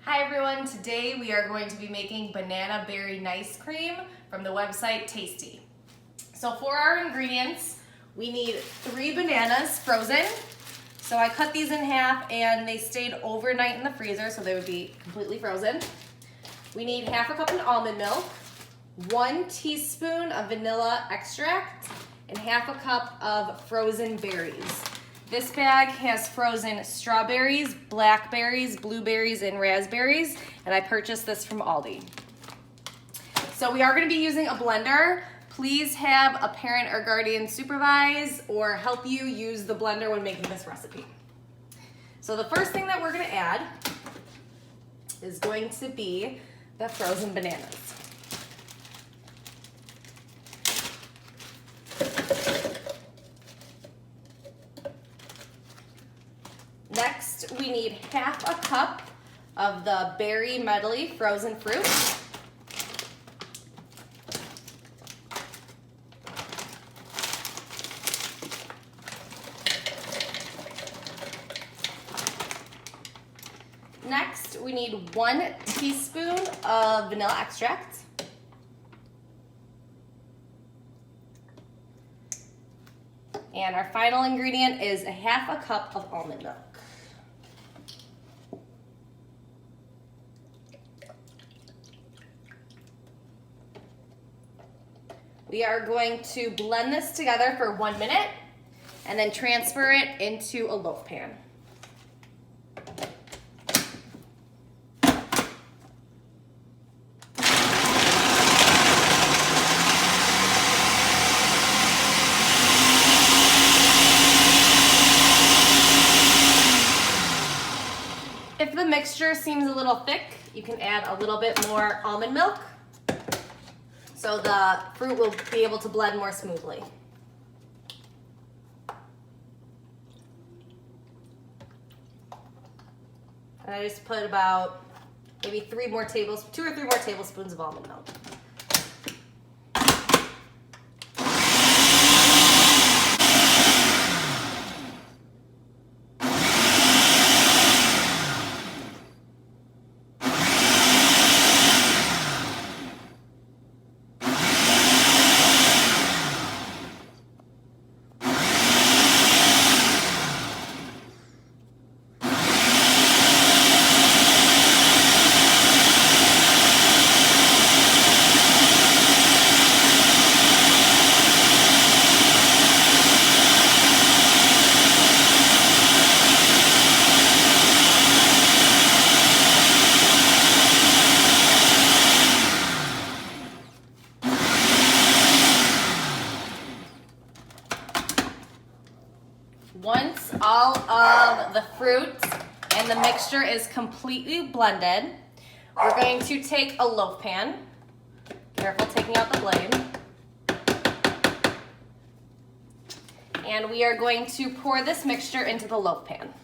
Hi everyone, today we are going to be making banana berry nice cream from the website Tasty. So for our ingredients, we need 3 bananas frozen. So I cut these in half and they stayed overnight in the freezer so they would be completely frozen. We need half a cup of almond milk, 1 teaspoon of vanilla extract, and half a cup of frozen berries. This bag has frozen strawberries, blackberries, blueberries, and raspberries, and I purchased this from Aldi. So we are going to be using a blender. Please have a parent or guardian supervise or help you use the blender when making this recipe. So the first thing that we're going to add is going to be the frozen bananas. Next, we need half a cup of the berry medley frozen fruit. Next, we need 1 teaspoon of vanilla extract. And our final ingredient is a half a cup of almond milk. We are going to blend this together for 1 minute and then transfer it into a loaf pan. If the mixture seems a little thick, you can add a little bit more almond milk so the fruit will be able to blend more smoothly. And I just put about maybe 2 or 3 more tablespoons of almond milk. Once all of the fruit and the mixture is completely blended, we're going to take a loaf pan. Careful taking out the blade. And we are going to pour this mixture into the loaf pan.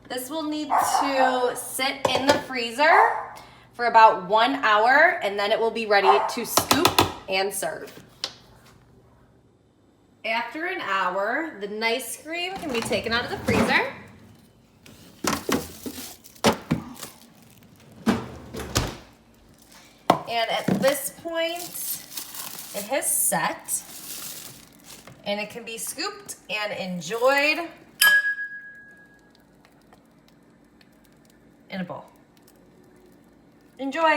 This will need to sit in the freezer for about 1 hour and then it will be ready to scoop and serve. After an hour, the nice cream can be taken out of the freezer. And at this point, it has set and it can be scooped and enjoyed in a bowl. Enjoy!